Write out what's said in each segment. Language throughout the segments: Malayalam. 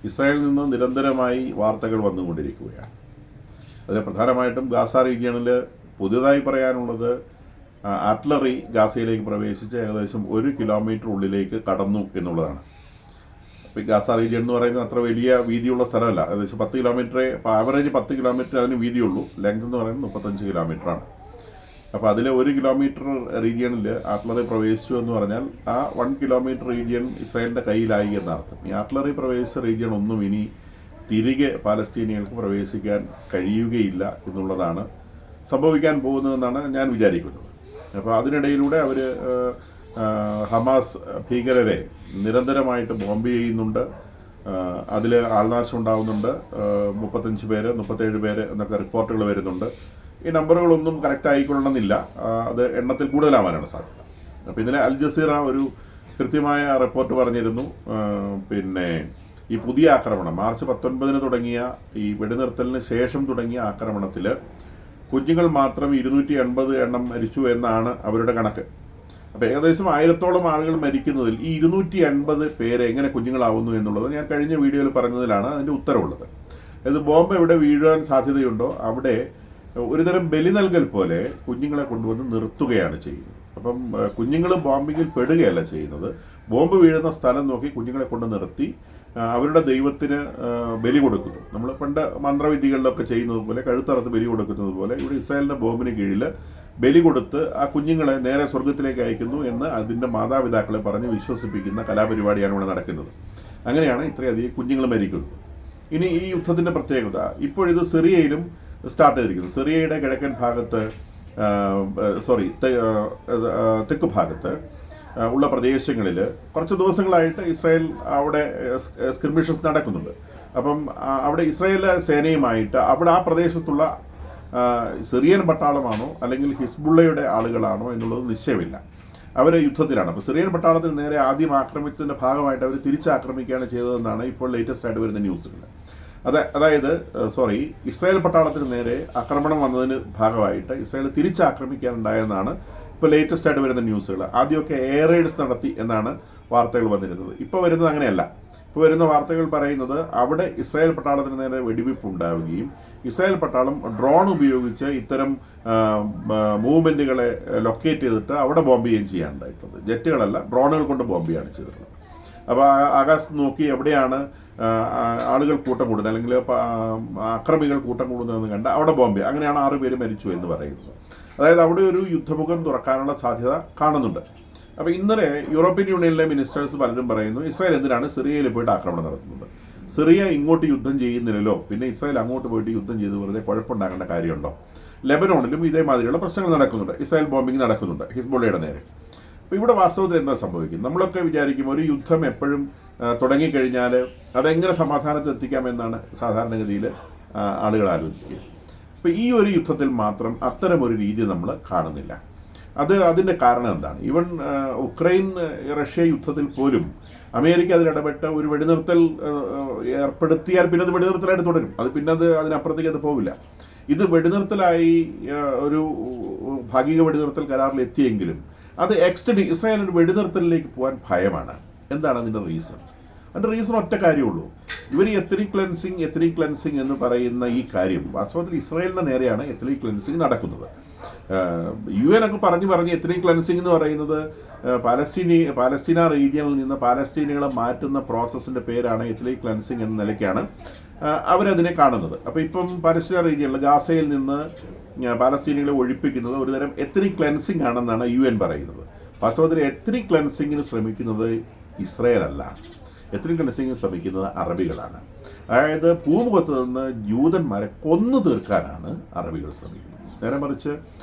ഇസ്രായേലിൽ നിന്ന് നിരന്തരമായി വാർത്തകൾ വന്നുകൊണ്ടിരിക്കുകയാണ്. അതിൽ പ്രധാനമായിട്ടും ഗാസ റീജിയണിൽ പുതിയതായി പറയാനുള്ളത് ആർട്ടിലറി ഗാസയിലേക്ക് പ്രവേശിച്ച് ഏകദേശം 1 കിലോമീറ്റർ ഉള്ളിലേക്ക് കടന്നു എന്നുള്ളതാണ്. അപ്പോൾ ഗാസ റീജിയൻ എന്ന് പറയുന്നത് അത്ര വലിയ വീതിയുള്ള സ്ഥലമല്ല. ഏകദേശം 10 കിലോമീറ്റർ, ആവറേജ് 10 കിലോമീറ്റർ അതിന് വീതിയുള്ളൂ. ലെങ്ത് എന്ന് പറയുന്നത് 35 കിലോമീറ്ററാണ്. അപ്പോൾ അതിൽ 1 കിലോമീറ്റർ റീജിയണിൽ ആർട്ടിലറി പ്രവേശിച്ചു എന്ന് പറഞ്ഞാൽ ആ 1 കിലോമീറ്റർ റീജിയൻ ഇസ്രായേലിൻ്റെ കയ്യിലായി എന്നർത്ഥം. ഈ ആർട്ടിലറി പ്രവേശിച്ച റീജിയൺ ഒന്നും ഇനി തിരികെ പാലസ്തീനികൾക്ക് പ്രവേശിക്കാൻ കഴിയുകയില്ല എന്നുള്ളതാണ് സംഭവിക്കാൻ പോകുന്നതെന്നാണ് ഞാൻ വിചാരിക്കുന്നത്. അപ്പോൾ അതിനിടയിലൂടെ അവർ ഹമാസ് ഭീകരരെ നിരന്തരമായിട്ട് ബോംബ് ചെയ്യുന്നുണ്ട്. അതിൽ ആൾനാശം ഉണ്ടാകുന്നുണ്ട്. 35 പേര് 37 പേര് എന്നൊക്കെ റിപ്പോർട്ടുകൾ വരുന്നുണ്ട്. ഈ നമ്പറുകളൊന്നും കറക്റ്റ് ആയിക്കൊള്ളണമെന്നില്ല. അത് എണ്ണത്തിൽ കൂടുതലാവാനാണ് സാധ്യത. അപ്പോൾ ഇന്നലെ അൽ ജസീറ ഒരു കൃത്യമായ റിപ്പോർട്ട് പറഞ്ഞിരുന്നു. പിന്നെ ഈ പുതിയ ആക്രമണം മാർച്ച് 19 തുടങ്ങിയ ഈ വെടിനിർത്തലിന് ശേഷം തുടങ്ങിയ ആക്രമണത്തിൽ കുഞ്ഞുങ്ങൾ മാത്രം 280 എണ്ണം മരിച്ചു എന്നാണ് അവരുടെ കണക്ക്. അപ്പോൾ ഏകദേശം 1000-ഓളം ആളുകൾ മരിക്കുന്നതിൽ ഈ 280 പേര് എങ്ങനെ കുഞ്ഞുങ്ങളാവുന്നു എന്നുള്ളത് ഞാൻ കഴിഞ്ഞ വീഡിയോയിൽ പറഞ്ഞതിലാണ് അതിൻ്റെ ഉത്തരവുള്ളത്. അതായത് ബോംബ് എവിടെ വീഴാൻ സാധ്യതയുണ്ടോ അവിടെ ഒരുതരം ബലി നൽകൽ പോലെ കുഞ്ഞുങ്ങളെ കൊണ്ടുവന്ന് നിർത്തുകയാണ് ചെയ്യുന്നത്. അപ്പം കുഞ്ഞുങ്ങൾ ബോംബിങ്ങിൽ പെടുകയല്ല ചെയ്യുന്നത്. ബോംബ് വീഴുന്ന സ്ഥലം നോക്കി കുഞ്ഞുങ്ങളെ കൊണ്ട് നിർത്തി അവരുടെ ദൈവത്തിന് ബലി കൊടുക്കുന്നു. നമ്മൾ പണ്ട് മന്ത്രവിദ്യകളിലൊക്കെ ചെയ്യുന്നത് പോലെ, കഴുത്തറത്ത് ബലി കൊടുക്കുന്നത് പോലെ ഇവിടെ ഇസ്രായേലിൻ്റെ ബോംബിന് കീഴിൽ ബലി കൊടുത്ത് ആ കുഞ്ഞുങ്ങളെ നേരെ സ്വർഗത്തിലേക്ക് അയക്കുന്നു എന്ന് അതിൻ്റെ മാതാപിതാക്കളെ പറഞ്ഞ് വിശ്വസിപ്പിക്കുന്ന കലാപരിപാടിയാണ് ഇവിടെ നടക്കുന്നത്. അങ്ങനെയാണ് ഇത്രയധികം കുഞ്ഞുങ്ങൾ മരിക്കുന്നത്. ഇനി ഈ യുദ്ധത്തിൻ്റെ പ്രത്യേകത ഇപ്പോഴിത് സിറിയയിലും സ്റ്റാർട്ട് ചെയ്തിരിക്കുന്നത്. സിറിയയുടെ കിഴക്കൻ ഭാഗത്ത് തെക്ക് ഭാഗത്ത് ഉള്ള പ്രദേശങ്ങളിൽ കുറച്ച് ദിവസങ്ങളായിട്ട് ഇസ്രായേൽ അവിടെ സ്ക്രിമിഷസ് നടക്കുന്നുണ്ട്. അപ്പം അവിടെ ഇസ്രായേൽ സേനയുമായിട്ട് അവിടെ ആ പ്രദേശത്തുള്ള സിറിയൻ പട്ടാളമാണോ അല്ലെങ്കിൽ ഹിസ്ബുള്ളയുടെ ആളുകളാണോ എന്നുള്ളത് നിശ്ചയമില്ല. അവർ യുദ്ധത്തിലാണ്. അപ്പോൾ സിറിയൻ പട്ടാളത്തിന് നേരെ ആദ്യം ആക്രമിച്ചതിൻ്റെ ഭാഗമായിട്ട് അവർ തിരിച്ചാക്രമിക്കുകയാണ് ചെയ്തതെന്നാണ് ഇപ്പോൾ ലേറ്റസ്റ്റ് ആയിട്ട് വരുന്ന ന്യൂസുകൾ. അതായത് ഇസ്രായേൽ പട്ടാളത്തിന് നേരെ ആക്രമണം വന്നതിന് ഭാഗമായിട്ട് ഇസ്രായേൽ തിരിച്ചാക്രമിക്കാനുണ്ടായെന്നാണ് ഇപ്പോൾ ലേറ്റസ്റ്റ് ആയിട്ട് വരുന്ന ന്യൂസുകൾ. ആദ്യമൊക്കെ എയർ റെയ്ഡ്സ് നടത്തി എന്നാണ് വാർത്തകൾ വന്നിരുന്നത്. ഇപ്പോൾ വരുന്നത് അങ്ങനെയല്ല. ഇപ്പോൾ വരുന്ന വാർത്തകൾ പറയുന്നത് അവിടെ ഇസ്രായേൽ പട്ടാളത്തിന് നേരെ വെടിവെപ്പ് ഉണ്ടാവുകയും ഇസ്രായേൽ പട്ടാളം ഡ്രോൺ ഉപയോഗിച്ച് ഇത്തരം മൂവ്മെൻറ്റുകളെ ലൊക്കേറ്റ് ചെയ്തിട്ട് അവിടെ ബോംബ് ചെയ്യുകയും ചെയ്യാനുണ്ടായിട്ടുള്ളത്. ജെറ്റുകളല്ല, ഡ്രോണുകൾ കൊണ്ട് ബോംബ് ചെയ്യുകയാണ് ചെയ്തിട്ടുള്ളത്. അപ്പോൾ ആകാശത്ത് നോക്കി എവിടെയാണ് ആളുകൾ കൂട്ടം കൂടുന്നത് അല്ലെങ്കിൽ അക്രമികൾ കൂട്ടം കൂടുന്നതെന്ന് കണ്ട് അവിടെ ബോംബ്, അങ്ങനെയാണ് 6 പേര് മരിച്ചു എന്ന് പറയുന്നത്. അതായത് അവിടെ ഒരു യുദ്ധമുഖം തുറക്കാനുള്ള സാധ്യത കാണുന്നുണ്ട്. അപ്പോൾ ഇന്നലെ യൂറോപ്യൻ യൂണിയനിലെ മിനിസ്റ്റേഴ്സ് പലരും പറയുന്നു ഇസ്രായേൽ എന്തിനാണ് സിറിയയിൽ പോയിട്ട് ആക്രമണം നടത്തുന്നത്? സിറിയ ഇങ്ങോട്ട് യുദ്ധം ചെയ്യുന്നില്ലല്ലോ, പിന്നെ ഇസ്രായേൽ അങ്ങോട്ട് പോയിട്ട് യുദ്ധം ചെയ്ത് വെറുതെ കുഴപ്പമുണ്ടാകേണ്ട കാര്യമുണ്ടോ? ലെബനോണിലും ഇതേമാതിരിയുള്ള പ്രശ്നങ്ങൾ നടക്കുന്നുണ്ട്. ഇസ്രായേൽ ബോംബിംഗ് നടക്കുന്നുണ്ട് ഹിസ്ബുള്ളയുടെ നേരെ. അപ്പോൾ ഇവിടെ വാസ്തവത്തിൽ എന്താ സംഭവിക്കും? നമ്മളൊക്കെ വിചാരിക്കും ഒരു യുദ്ധം എപ്പോഴും തുടങ്ങിക്കഴിഞ്ഞാൽ അതെങ്ങനെ സമാധാനത്തിൽ എത്തിക്കാമെന്നാണ് സാധാരണഗതിയിൽ ആളുകൾ ആലോചിക്കുക. അപ്പോൾ ഈ ഒരു യുദ്ധത്തിൽ മാത്രം അത്തരമൊരു രീതി നമ്മൾ കാണുന്നില്ല. അതിൻ്റെ കാരണം എന്താണ്? ഈവൻ ഉക്രൈൻ റഷ്യ യുദ്ധത്തിൽ പോലും അമേരിക്ക അതിലിടപെട്ട് ഒരു വെടിനിർത്തൽ ഏർപ്പെടുത്തിയാൽ പിന്നെ അത് വെടിനിർത്തലായിട്ട് തുടരും. പിന്നെ അതിനപ്പുറത്തേക്ക് അത് പോവില്ല. ഇത് വെടിനിർത്തലായി ഒരു ഭാഗിക വെടിനിർത്തൽ കരാറിൽ എത്തിയെങ്കിലും അത് ഇസ്രായേൽ ഒരു വെടിനിർത്തലിലേക്ക് പോകാൻ ഭയമാണ്. എന്താണ് അതിൻ്റെ റീസൺ? അതിൻ്റെ റീസൺ ഒറ്റ കാര്യമുള്ളൂ. ഇവർ എത്നിക് ക്ലെൻസിങ് എന്ന് പറയുന്ന ഈ കാര്യം വാസ്തവത്തിൽ ഇസ്രായേലിൻ്റെ നേരെയാണ് എത്നിക് ക്ലെൻസിങ് നടക്കുന്നത്. UN ഒക്കെ പറഞ്ഞ് എത്നിക് ക്ലെൻസിങ് എന്ന് പറയുന്നത് പാലസ്തീന റീജിയനിൽ നിന്ന് പാലസ്തീനികളെ മാറ്റുന്ന പ്രോസസ്സിൻ്റെ പേരാണ് എത്നിക് ക്ലെൻസിങ് എന്ന നിലയ്ക്കാണ് അവരതിനെ കാണുന്നത്. അപ്പോൾ ഇപ്പം പാലസ്തീന റീജിയനിൽ ഗാസയിൽ നിന്ന് പാലസ്തീനികളെ ഒഴിപ്പിക്കുന്നത് ഒരുതരം എത്നിക് ക്ലെൻസിങ് ആണെന്നാണ് UN പറയുന്നത്. വാസ്തവത്തിൽ എത്നിക് ക്ലെൻസിങ്ങിന് ശ്രമിക്കുന്നത് ഇസ്രായേൽ അല്ല. എത്നിക് ക്ലെൻസിങ്ങിന് ശ്രമിക്കുന്നത് അറബികളാണ്. അതായത് ഭൂമുഖത്ത് നിന്ന് ജൂതന്മാരെ കൊന്നു തീർക്കാനാണ് അറബികൾ ശ്രമിക്കുന്നത്. നേരെ മറിച്ച്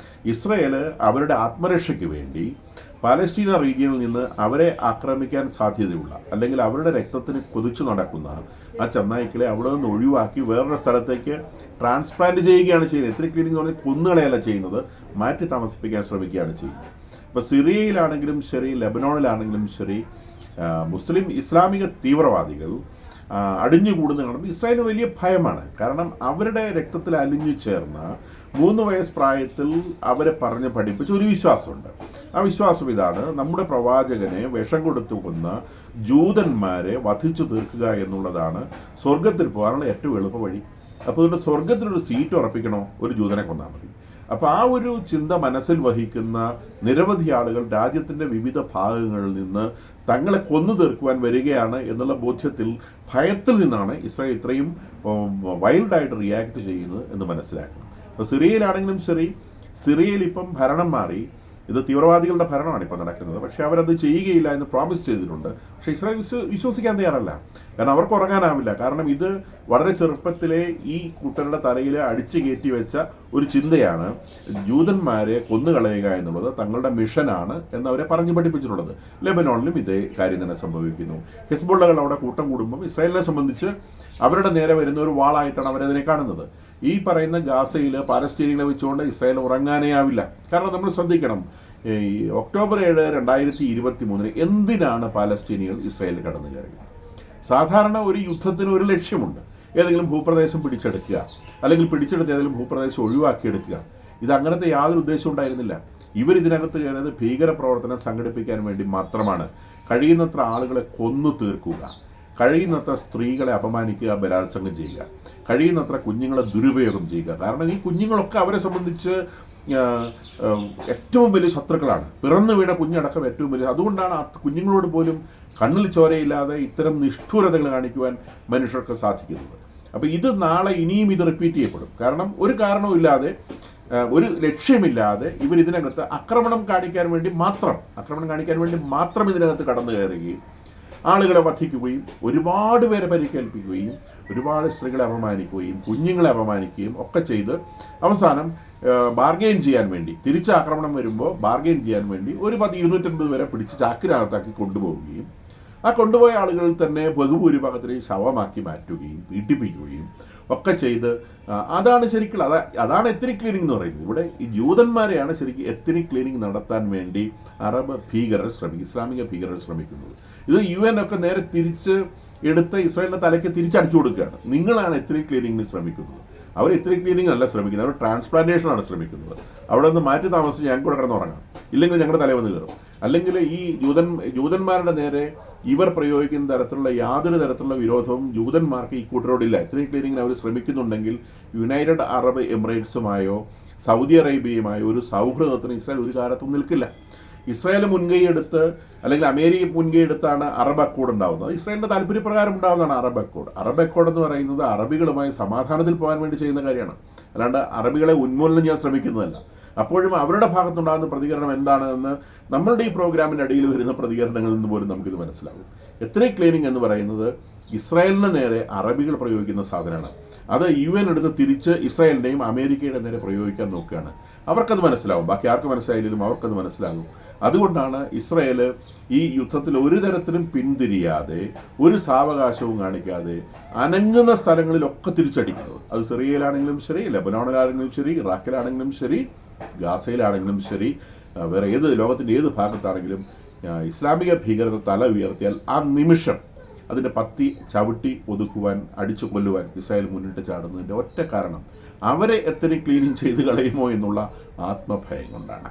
ഇസ്രായേൽ അവരുടെ ആത്മരക്ഷയ്ക്ക് വേണ്ടി പാലസ്തീന റീജിയനിൽ നിന്ന് അവരെ ആക്രമിക്കാൻ സാധ്യതയുള്ള അല്ലെങ്കിൽ അവരുടെ രക്തത്തിന് കൊതിച്ചു നടക്കുന്ന ആ ചെന്നായ്ക്കളെ അവിടെ നിന്ന് ഒഴിവാക്കി വേറൊരു സ്ഥലത്തേക്ക് ട്രാൻസ്പ്ലാന്റ് ചെയ്യുകയാണ് ചെയ്യുന്നത്. എത്നിക് ക്ലീനിങ് എന്ന് പറഞ്ഞാൽ കൊന്നുകളയല്ല ചെയ്യുന്നത്, മാറ്റി താമസിപ്പിക്കാൻ ശ്രമിക്കുകയാണ് ചെയ്യുന്നത്. ഇപ്പോൾ സിറിയയിലാണെങ്കിലും ശരി, ലെബനോണിലാണെങ്കിലും ശരി, മുസ്ലിം ഇസ്ലാമിക തീവ്രവാദികൾ അടിഞ്ഞുകൂടുന്ന കാണുമ്പോൾ ഇസ്രായേലിന് വലിയ ഭയമാണ്. കാരണം അവരുടെ രക്തത്തിൽ അലിഞ്ഞു ചേർന്ന 3 വയസ്സ് പ്രായത്തിൽ അവരെ പറഞ്ഞ് പഠിപ്പിച്ച ഒരു വിശ്വാസമുണ്ട്. ആ വിശ്വാസം ഇതാണ്: നമ്മുടെ പ്രവാചകനെ വിഷം കൊടുത്തു കൊന്ന ജൂതന്മാരെ വധിച്ചു തീർക്കുക എന്നുള്ളതാണ് സ്വർഗത്തിൽ പോകാനുള്ള ഏറ്റവും എളുപ്പ വഴി. അപ്പോൾ അതുകൊണ്ട് സ്വർഗത്തിലൊരു സീറ്റ് ഉറപ്പിക്കണോ, ഒരു ജൂതനെ കൊന്നാൽ മതി. അപ്പോൾ ആ ഒരു ചിന്ത മനസ്സിൽ വഹിക്കുന്ന നിരവധി ആളുകൾ രാജ്യത്തിൻ്റെ വിവിധ ഭാഗങ്ങളിൽ നിന്ന് തങ്ങളെ കൊന്നു തീർക്കുവാൻ വരികയാണ് എന്നുള്ള ബോധ്യത്തിൽ, ഭയത്തിൽ നിന്നാണ് ഇസ്രായേൽ ഇത്രയും വൈൽഡായിട്ട് റിയാക്ട് ചെയ്യുന്നത് എന്ന് മനസ്സിലാക്കണം. ഇപ്പോൾ സിറിയയിലാണെങ്കിലും ശരി, സിറിയയിൽ ഇപ്പം ഭരണം മാറി, ഇത് തീവ്രവാദികളുടെ ഭരണമാണ് ഇപ്പോൾ നടക്കുന്നത്. പക്ഷേ അവരത് ചെയ്യുകയില്ല എന്ന് പ്രോമിസ് ചെയ്തിട്ടുണ്ട്. പക്ഷേ ഇസ്രായേൽ വിശ്വസിക്കാൻ തയ്യാറല്ല. കാരണം അവർക്ക് ഉറങ്ങാനാവില്ല. കാരണം ഇത് വളരെ ചെറുപ്പത്തിലെ ഈ കൂട്ടരുടെ തലയിൽ അടിച്ചു കയറ്റി വെച്ച ഒരു ചിന്തയാണ് ജൂതന്മാരെ കൊന്നുകളയുക എന്നുള്ളത് തങ്ങളുടെ മിഷനാണ് എന്നവരെ പറഞ്ഞു പഠിപ്പിച്ചിട്ടുള്ളത്. ലെബനോണിലും ഇതേ കാര്യം തന്നെ സംഭവിക്കുന്നു. ഹിസ്ബുള്ളകൾ അവിടെ കൂട്ടം കൂടുമ്പം ഇസ്രായേലിനെ സംബന്ധിച്ച് അവരുടെ നേരെ വരുന്ന ഒരു വാളായിട്ടാണ് അവരതിനെ കാണുന്നത്. ഈ പറയുന്ന ഗാസയിൽ പാലസ്തീനികളെ വെച്ചുകൊണ്ട് ഇസ്രായേൽ ഉറങ്ങാനേ ആവില്ല. കാരണം നമ്മൾ ശ്രദ്ധിക്കണം, ഈ ഒക്ടോബർ 7, 2023 എന്തിനാണ് പാലസ്തീനികൾ ഇസ്രായേലിൽ കടന്നു കയറിയത്? സാധാരണ ഒരു യുദ്ധത്തിന് ഒരു ലക്ഷ്യമുണ്ട്. ഏതെങ്കിലും ഭൂപ്രദേശം പിടിച്ചെടുക്കുക, അല്ലെങ്കിൽ പിടിച്ചെടുത്ത് ഏതെങ്കിലും ഭൂപ്രദേശം ഒഴിവാക്കിയെടുക്കുക. ഇത് അങ്ങനത്തെ യാതൊരു ഉദ്ദേശവും ഉണ്ടായിരുന്നില്ല. ഇവരിതിനകത്ത് കയറിയത് ഭീകരപ്രവർത്തനം സംഘടിപ്പിക്കാൻ വേണ്ടി മാത്രമാണ്. കഴിയുന്നത്ര ആളുകളെ കൊന്നു തീർക്കുക, കഴിയുന്നത്ര സ്ത്രീകളെ അപമാനിക്കുക, ബലാത്സംഗം ചെയ്യുക, കഴിയുന്നത്ര കുഞ്ഞുങ്ങളെ ദുരുപയോഗം ചെയ്യുക. കാരണം ഈ കുഞ്ഞുങ്ങളൊക്കെ അവരെ സംബന്ധിച്ച് ഏറ്റവും വലിയ ശത്രുക്കളാണ്. പിറന്നു വീണ കുഞ്ഞടക്കം ഏറ്റവും വലിയ. അതുകൊണ്ടാണ് ആ കുഞ്ഞുങ്ങളോട് പോലും കണ്ണിൽ ചോരയില്ലാതെ ഇത്തരം നിഷ്ഠൂരതകൾ കാണിക്കുവാൻ മനുഷ്യർക്ക് സാധിക്കുന്നത്. അപ്പോൾ ഇത് നാളെ ഇനിയും ഇത് റിപ്പീറ്റ് ചെയ്യപ്പെടും. കാരണം ഒരു കാരണവുമില്ലാതെ, ഒരു ലക്ഷ്യമില്ലാതെ ഇവരിതിനകത്ത് ആക്രമണം കാണിക്കാൻ വേണ്ടി മാത്രം ഇതിനകത്ത് കടന്നു കയറുകയും ആളുകളെ വധിക്കുകയും ഒരുപാട് പേരെ പരിക്കേൽപ്പിക്കുകയും ഒരുപാട് സ്ത്രീകളെ അപമാനിക്കുകയും കുഞ്ഞുങ്ങളെ അപമാനിക്കുകയും ഒക്കെ ചെയ്ത് അവസാനം ബാർഗെയിൻ ചെയ്യാൻ വേണ്ടി, തിരിച്ചാക്രമണം വരുമ്പോൾ ബാർഗെയിൻ ചെയ്യാൻ വേണ്ടി ഒരു 250 പേരെ പിടിച്ച് ചാക്കിനകത്താക്കി കൊണ്ടുപോവുകയും ആ കൊണ്ടുപോയ ആളുകളിൽ തന്നെ ബഹുഭൂരിഭാഗത്തിനെയും ശവമാക്കി മാറ്റുകയും പീഡിപ്പിക്കുകയും ഒക്കെ ചെയ്ത് അതാണ് ശരിക്കും അതാണ് എത്നിക് ക്ലീനിങ് എന്ന് പറയുന്നത്. ഇവിടെ ഈ ജൂതന്മാരെയാണ് ശരിക്കും എത്നിക് ക്ലീനിങ് നടത്താൻ വേണ്ടി അറബ് ഭീകരർ ഇസ്ലാമിക ഭീകരർ ശ്രമിക്കുന്നത്. ഇത് UN ഒക്കെ നേരെ തിരിച്ച് എടുത്ത് ഇസ്രായേലിൻ്റെ തലയ്ക്ക് തിരിച്ചടിച്ചു കൊടുക്കുകയാണ്. നിങ്ങളാണ് എത്നിക് ക്ലീനിങ്ങിന് ശ്രമിക്കുന്നത്. അവർ എത്നിക് ക്ലീനിങ് അല്ല ശ്രമിക്കുന്നത്, അവർ ട്രാൻസ്പ്ലാന്റേഷനാണ് ശ്രമിക്കുന്നത്. അവിടെ നിന്ന് മാറ്റി താമസിച്ച് ഞങ്ങൾക്ക് കൂടെ കിടന്നുറങ്ങാം, ഇല്ലെങ്കിൽ ഞങ്ങളുടെ തലയിൽ വന്ന് കയറും. അല്ലെങ്കിൽ ഈ ജൂതന്മാരുടെ നേരെ ഇവർ പ്രയോഗിക്കുന്ന തരത്തിലുള്ള യാതൊരു തരത്തിലുള്ള വിരോധവും ജൂതന്മാർക്ക് ഈ കൂട്ടരോടില്ല. എത്നിക് ക്ലീനിങ്ങിന് അവർ ശ്രമിക്കുന്നുണ്ടെങ്കിൽ യുണൈറ്റഡ് അറബ് എമിറേറ്റ്സുമായോ സൗദി അറേബ്യയുമായോ ഒരു സൗഹൃദത്തിന് ഇസ്രായേൽ ഒരു കാലത്തും നിൽക്കില്ല. ഇസ്രായേൽ മുൻകൈയെടുത്ത് അല്ലെങ്കിൽ അമേരിക്ക മുൻകൈയെടുത്താണ് അറബ് അക്കോഡ് ഉണ്ടാകുന്നത്. ഇസ്രായേലിൻ്റെ താല്പര്യപ്രകാരം ഉണ്ടാകുന്നതാണ് അറബ് അക്കോഡ്. അറബ് അക്കോഡ് എന്ന് പറയുന്നത് അറബികളുമായി സമാധാനത്തിൽ പോകാൻ വേണ്ടി ചെയ്യുന്ന കാര്യമാണ്. അല്ലാണ്ട് അറബികളെ ഉന്മൂലനം ചെയ്യാൻ ശ്രമിക്കുന്നതല്ല. അപ്പോഴും അവരുടെ ഭാഗത്തുണ്ടാകുന്ന പ്രതികരണം എന്താണെന്ന് നമ്മളുടെ ഈ പ്രോഗ്രാമിൻ്റെ അടിയിൽ വരുന്ന പ്രതികരണങ്ങളിൽ നിന്ന് പോലും നമുക്കിത് മനസ്സിലാകും. എത്നിക് ക്ലീനിങ് എന്ന് പറയുന്നത് ഇസ്രായേലിന് നേരെ അറബികൾ പ്രയോഗിക്കുന്ന സാധനമാണ്. അത് UN എടുത്ത് തിരിച്ച് ഇസ്രായേലിൻ്റെയും അമേരിക്കയുടെ നേരെ പ്രയോഗിക്കാൻ നോക്കുകയാണ്. അവർക്കത് മനസ്സിലാവും, ബാക്കി ആർക്ക് മനസ്സിലായില്ലെങ്കിലും അവർക്കത് മനസ്സിലാകും. അതുകൊണ്ടാണ് ഇസ്രായേൽ ഈ യുദ്ധത്തിൽ ഒരു തരത്തിലും പിന്തിരിയാതെ, ഒരു സാവകാശവും കാണിക്കാതെ അനങ്ങുന്ന സ്ഥലങ്ങളിലൊക്കെ തിരിച്ചടിക്കുന്നത്. അത് സിറിയയിലാണെങ്കിലും ശരി, ലെബനോണിലാണെങ്കിലും ശരി, ഇറാഖിലാണെങ്കിലും ശരി, ഗാസയിലാണെങ്കിലും ശരി, വേറെ ലോകത്തിൻ്റെ ഏത് ഭാഗത്താണെങ്കിലും ഇസ്ലാമിക ഭീകരത തല ഉയർത്തിയാൽ ആ നിമിഷം അതിൻ്റെ പത്തി ചവിട്ടി ഒതുക്കുവാൻ, അടിച്ചു കൊല്ലുവാൻ ഇസ്രായേൽ മുന്നിട്ട് ചാടുന്നതിൻ്റെ ഒറ്റ കാരണം അവരെ എത്നിക് ക്ലീനിങ് ചെയ്ത് കളയുമോ എന്നുള്ള ആത്മഭയം കൊണ്ടാണ്.